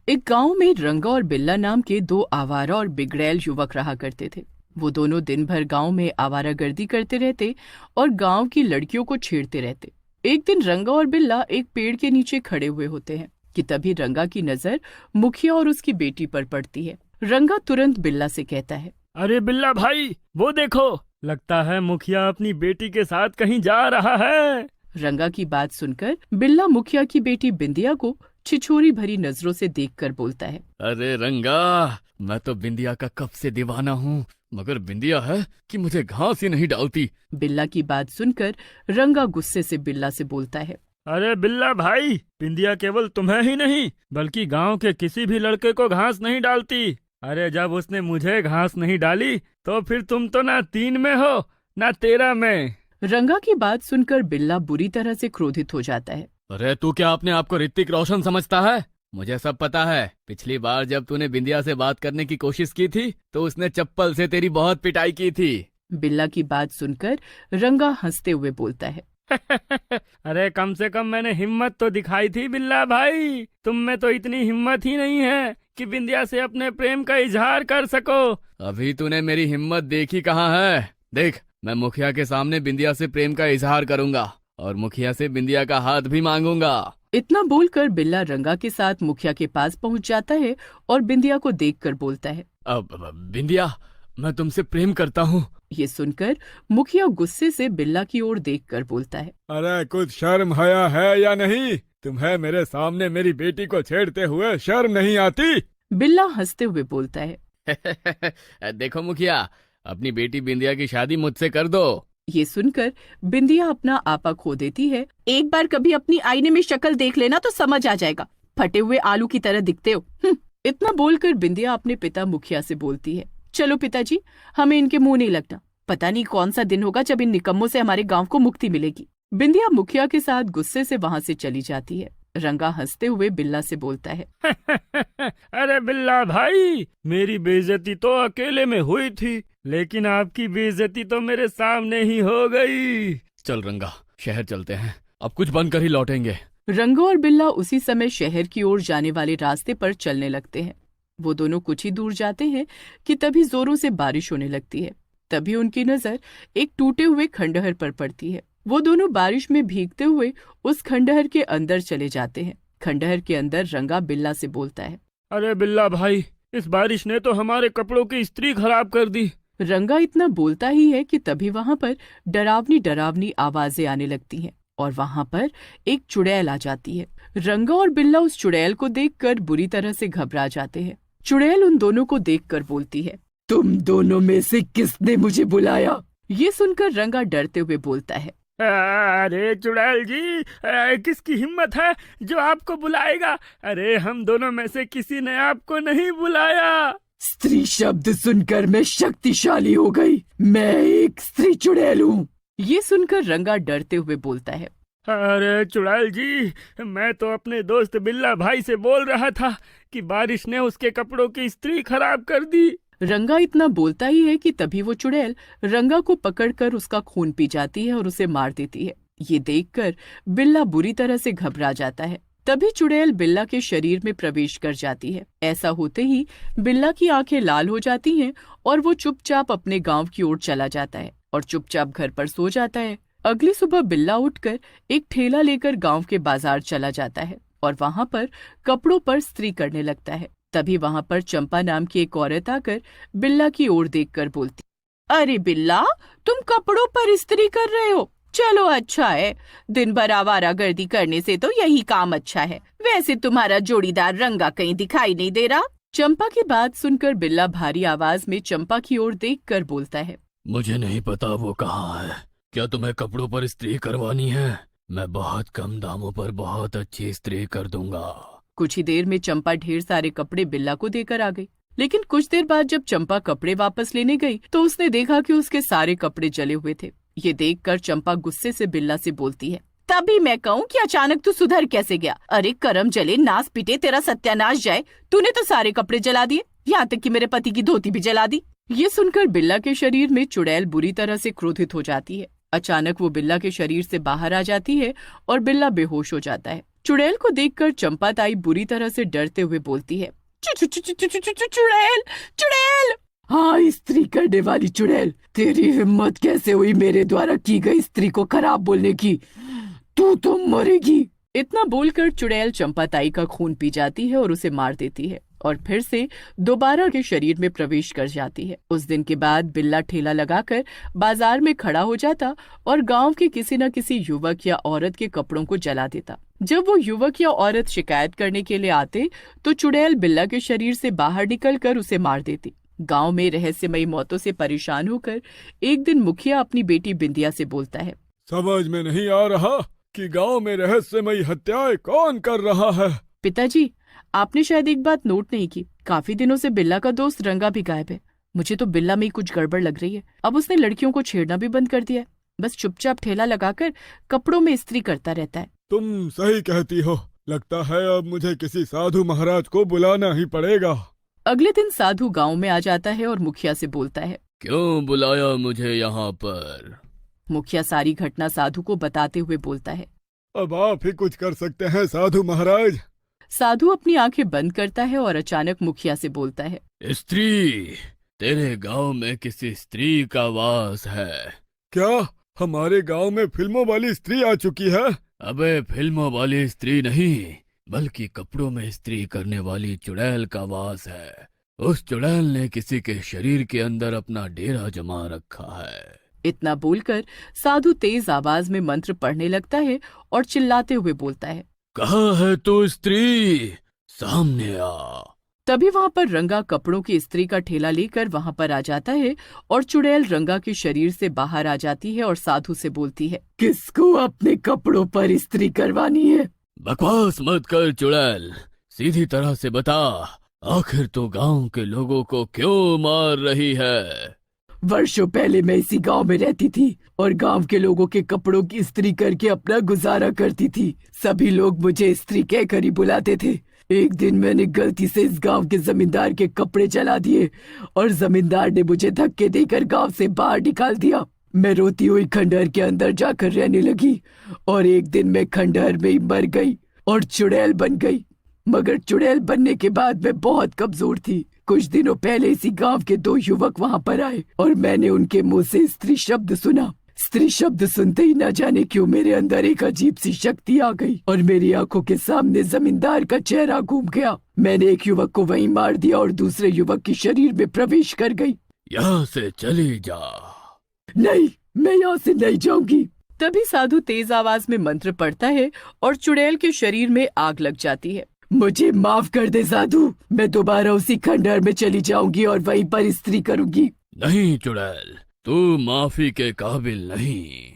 एक गांव में रंगा और बिल्ला नाम के दो आवारा और बिगड़ैल युवक रहा करते थे। वो दोनों दिन भर गांव में आवारागर्दी करते रहते और गांव की लड़कियों को छेड़ते रहते। एक दिन रंगा और बिल्ला एक पेड़ के नीचे खड़े हुए होते हैं कि तभी रंगा की नजर मुखिया और उसकी बेटी पर पड़ती है। रंगा तुरंत बिल्ला से कहता है, अरे बिल्ला भाई, वो देखो, लगता है मुखिया अपनी बेटी के साथ कहीं जा रहा है। रंगा की बात सुनकर बिल्ला मुखिया की बेटी बिंदिया को छिछोरी भरी नजरों से देखकर बोलता है, अरे रंगा, मैं तो बिंदिया का कब से दीवाना हूँ, मगर बिंदिया है कि मुझे घास ही नहीं डालती। बिल्ला की बात सुनकर रंगा गुस्से से बिल्ला से बोलता है, अरे बिल्ला भाई, बिंदिया केवल तुम्हें ही नहीं बल्कि गांव के किसी भी लड़के को घास नहीं डालती। अरे जब उसने मुझे घास नहीं डाली तो फिर तुम तो ना 3 में हो ना 13 में। रंगा की बात सुनकर बिल्ला बुरी तरह से क्रोधित हो जाता है। अरे तू क्या अपने आप को ऋतिक रोशन समझता है? मुझे सब पता है। पिछली बार जब तूने बिंदिया से बात करने की कोशिश की थी तो उसने चप्पल से तेरी बहुत पिटाई की थी। बिल्ला की बात सुनकर रंगा हंसते हुए बोलता है, अरे कम से कम मैंने हिम्मत तो दिखाई थी बिल्ला भाई, तुम में तो इतनी हिम्मत ही नहीं है कि बिंदिया से अपने प्रेम का इजहार कर सको। अभी तूने मेरी हिम्मत देखी कहाँ है? देख, मैं मुखिया के सामने बिंदिया से प्रेम का इजहार करूंगा और मुखिया से बिंदिया का हाथ भी मांगूंगा। इतना बोलकर बिल्ला रंगा के साथ मुखिया के पास पहुंच जाता है और बिंदिया को देखकर बोलता है, अब बिंदिया, मैं तुमसे प्रेम करता हूँ। ये सुनकर मुखिया गुस्से से बिल्ला की ओर देखकर बोलता है, अरे कुछ शर्म हया है या नहीं? तुम्हें मेरे सामने मेरी बेटी को छेड़ते हुए शर्म नहीं आती? बिल्ला हंसते हुए बोलता है। देखो मुखिया, अपनी बेटी बिंदिया की शादी मुझसे कर दो। ये सुनकर बिंदिया अपना आपा खो देती है। एक बार कभी अपनी आईने में शक्ल देख लेना तो समझ आ जाएगा, फटे हुए आलू की तरह दिखते हो। इतना बोलकर बिंदिया अपने पिता मुखिया से बोलती है, चलो पिताजी, हमें इनके मुंह नहीं लगना। पता नहीं कौन सा दिन होगा जब इन निकम्मों से हमारे गांव को मुक्ति मिलेगी। बिंदिया मुखिया के साथ गुस्से से वहाँ से चली जाती है। रंगा हंसते हुए बिल्ला से बोलता है, अरे बिल्ला भाई, मेरी बेइज्जती तो अकेले में हुई थी, लेकिन आपकी बेइज्जती तो मेरे सामने ही हो गई। चल रंगा, शहर चलते हैं, अब कुछ बनकर ही लौटेंगे। रंगा और बिल्ला उसी समय शहर की ओर जाने वाले रास्ते पर चलने लगते हैं। वो दोनों कुछ ही दूर जाते हैं कि तभी जोरों से बारिश होने लगती है। तभी उनकी नजर एक टूटे हुए खंडहर पर पड़ती है। वो दोनों बारिश में भीगते हुए उस खंडहर के अंदर चले जाते हैं। खंडहर के अंदर रंगा बिल्ला से बोलता है, अरे बिल्ला भाई, इस बारिश ने तो हमारे कपड़ों की इस्त्री खराब कर दी। रंगा इतना बोलता ही है कि तभी वहाँ पर डरावनी डरावनी आवाजें आने लगती हैं और वहाँ पर एक चुड़ैल आ जाती है। रंगा और बिल्ला उस चुड़ैल को देखकर बुरी तरह से घबरा जाते हैं। चुड़ैल उन दोनों को देखकर बोलती है, तुम दोनों में से किसने मुझे बुलाया? ये सुनकर रंगा डरते हुए बोलता है, अरे चुड़ैल जी, किसकी हिम्मत है जो आपको बुलाएगा? अरे हम दोनों में से किसी ने आपको नहीं बुलाया। स्त्री शब्द सुनकर मैं शक्तिशाली हो गई। मैं एक स्त्री चुड़ैल हूँ। ये सुनकर रंगा डरते हुए बोलता है, अरे चुड़ैल जी, मैं तो अपने दोस्त बिल्ला भाई से बोल रहा था कि बारिश ने उसके कपड़ों की इस्त्री खराब कर दी। रंगा इतना बोलता ही है कि तभी वो चुड़ैल रंगा को पकड़कर उसका खून पी जाती है और उसे मार देती है। ये देखकर बिल्ला बुरी तरह से घबरा जाता है। तभी चुड़ैल बिल्ला के शरीर में प्रवेश कर जाती है। ऐसा होते ही बिल्ला की आंखें लाल हो जाती हैं और वो चुपचाप अपने गांव की ओर चला जाता है और चुपचाप घर पर सो जाता है। अगली सुबह बिल्ला उठकर एक ठेला लेकर गांव के बाजार चला जाता है और वहां पर कपड़ों पर इस्त्री करने लगता है। तभी वहां पर चंपा नाम की एक औरत आकर बिल्ला की ओर देखकर बोलती, अरे बिल्ला, तुम कपड़ों पर इस्त्री कर रहे हो? चलो अच्छा है, दिन भर आवारागर्दी करने से तो यही काम अच्छा है। वैसे तुम्हारा जोड़ीदार रंगा कहीं दिखाई नहीं दे रहा। चंपा की बात सुनकर बिल्ला भारी आवाज में चंपा की ओर देखकर बोलता है, मुझे नहीं पता वो कहाँ है। क्या तुम्हें कपड़ों पर इस्त्री करवानी है? मैं बहुत कम दामों पर बहुत अच्छी इस्त्री कर दूंगा। कुछ ही देर में चंपा ढेर सारे कपड़े बिल्ला को देकर आ गई। लेकिन कुछ देर बाद जब चंपा कपड़े वापस लेने गई तो उसने देखा कि उसके सारे कपड़े जले हुए थे। ये देखकर चंपा गुस्से से बिल्ला से बोलती है, तभी मैं कहूँ कि अचानक तू सुधर कैसे गया? अरे करम जले, नास पिटे, तेरा सत्यानाश जाए। तूने तो सारे कपड़े जला दिए, यहाँ तक कि मेरे पति की धोती भी जला दी। ये सुनकर बिल्ला के शरीर में चुड़ैल बुरी तरह से क्रोधित हो जाती है। अचानक वो बिल्ला के शरीर से बाहर आ जाती है और बिल्ला बेहोश हो जाता है। चुड़ैल को देखकर चंपाताई बुरी तरह से डरते हुए बोलती है, चुड़ैल, चुड़ैल। हाँ, स्त्री करने वाली चुड़ैल, तेरी हिम्मत कैसे हुई मेरे द्वारा की गई स्त्री को खराब बोलने की? तू तो मरेगी। इतना बोलकर चुड़ैल चंपाताई का खून पी जाती है और उसे मार देती है और फिर से दोबारा के शरीर में प्रवेश कर जाती है। उस दिन के बाद बिल्ला ठेला लगाकर बाजार में खड़ा हो जाता और गांव के किसी न किसी युवक या औरत के कपड़ों को जला देता। जब वो युवक या औरत शिकायत करने के लिए आते तो चुड़ैल बिल्ला के शरीर से बाहर निकलकर उसे मार देती। गांव में रहस्यमयी मौतों से परेशान होकर एक दिन मुखिया अपनी बेटी बिंदिया से बोलता है, समझ में नहीं आ रहा कि गांव में रहस्यमयी हत्याएं कौन कर रहा है। पिताजी, आपने शायद एक बात नोट नहीं की, काफी दिनों से बिल्ला का दोस्त रंगा भी गायब है। मुझे तो बिल्ला में ही कुछ गड़बड़ लग रही है। अब उसने लड़कियों को छेड़ना भी बंद कर दिया है, बस चुपचाप ठेला लगाकर कपड़ों में इस्त्री करता रहता है। तुम सही कहती हो, लगता है अब मुझे किसी साधु महाराज को बुलाना ही पड़ेगा। अगले दिन साधु गांव में आ जाता है और मुखिया से बोलता है, क्यों बुलाया मुझे यहाँ पर? मुखिया सारी घटना साधु को बताते हुए बोलता है, अब आप ही कुछ कर सकते हैं साधु महाराज। साधु अपनी आंखें बंद करता है और अचानक मुखिया से बोलता है, स्त्री, तेरे गांव में किसी स्त्री का वास है। क्या हमारे गांव में फिल्मों वाली स्त्री आ चुकी है? अबे फिल्मों वाली स्त्री नहीं, बल्कि कपड़ों में इस्त्री करने वाली चुड़ैल का वास है। उस चुड़ैल ने किसी के शरीर के अंदर अपना डेरा जमा रखा है। इतना बोलकर साधु तेज आवाज में मंत्र पढ़ने लगता है और चिल्लाते हुए बोलता है, कहाँ है तू स्त्री? सामने आ। तभी वहां पर रंगा कपड़ों की इस्त्री का ठेला लेकर वहां पर आ जाता है और चुड़ैल रंगा के शरीर से बाहर आ जाती है और साधु से बोलती है, किसको अपने कपड़ों पर इस्त्री करवानी है? बकवास मत कर चुड़ैल, सीधी तरह से बता, आखिर तो गांव के लोगों को क्यों मार रही है? वर्षों पहले मैं इसी गांव में रहती थी और गांव के लोगों के कपड़ों की इस्त्री करके अपना गुजारा करती थी। सभी लोग मुझे स्त्री कहकर ही बुलाते थे। एक दिन मैंने गलती से इस गांव के जमींदार के कपड़े जला दिए और जमींदार ने मुझे धक्के देकर गांव से बाहर निकाल दिया। मैं रोती हुई खंडहर के अंदर जाकर रहने लगी और एक दिन मैं खंडहर में ही मर गई और चुड़ैल बन गई। मगर चुड़ैल बनने के बाद मैं बहुत कमजोर थी। कुछ दिनों पहले इसी गांव के 2 युवक वहां पर आए और मैंने उनके मुंह से स्त्री शब्द सुना। स्त्री शब्द सुनते ही न जाने क्यों मेरे अंदर एक अजीब सी शक्ति आ गई और मेरी आंखों के सामने जमींदार का चेहरा घूम गया। मैंने एक युवक को वहीं मार दिया और दूसरे युवक के शरीर में प्रवेश कर गई। यहाँ से चली जा। नहीं, मैं यहाँ से नहीं जाऊंगी। तभी साधु तेज आवाज में मंत्र पढ़ता है और चुड़ैल के शरीर में आग लग जाती है। मुझे माफ कर दे साधु, मैं दोबारा उसी खंडहर में चली जाऊंगी और वहीं पर स्त्री करूंगी। नहीं चुड़ैल, तू माफी के काबिल नहीं।